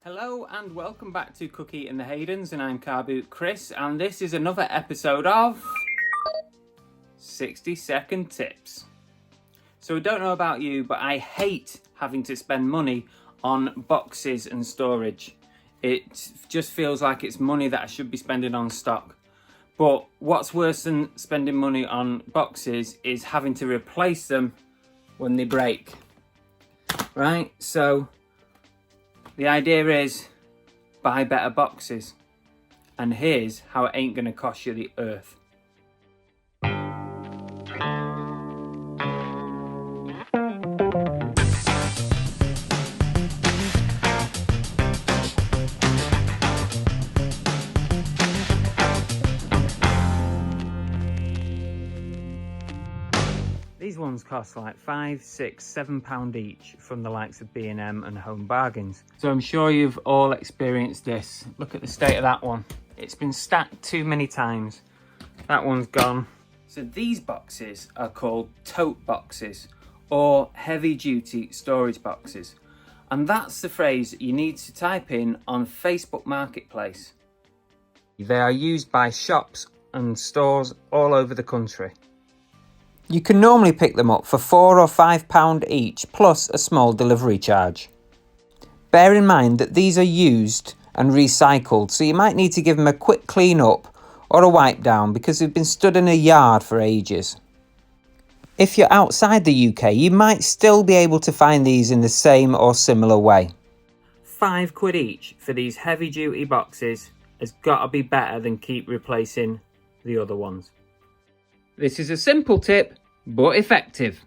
Hello and welcome back to Cookie and the Haydens, and I'm Car Boot Chris, and this is another episode of 60-second tips. So I don't know about you, but I hate having to spend money on boxes and storage. It just feels like it's money that I should be spending on stock. But what's worse than spending money on boxes is having to replace them when they break. Right, so the idea is buy better boxes, and here's how it ain't gonna cost you the earth. These ones cost like £5, £6, £7 each from the likes of B&M and Home Bargains. So I'm sure you've all experienced this. Look at the state of that one. It's been stacked too many times. That one's gone. So these boxes are called tote boxes or heavy duty storage boxes. And that's the phrase you need to type in on Facebook Marketplace. They are used by shops and stores all over the country. You can normally pick them up for £4 or £5 each, plus a small delivery charge. Bear in mind that these are used and recycled, so you might need to give them a quick clean up or a wipe down because they've been stood in a yard for ages. If you're outside the UK, you might still be able to find these in the same or similar way. £5 each for these heavy duty boxes has got to be better than keep replacing the other ones. This is a simple tip, but effective.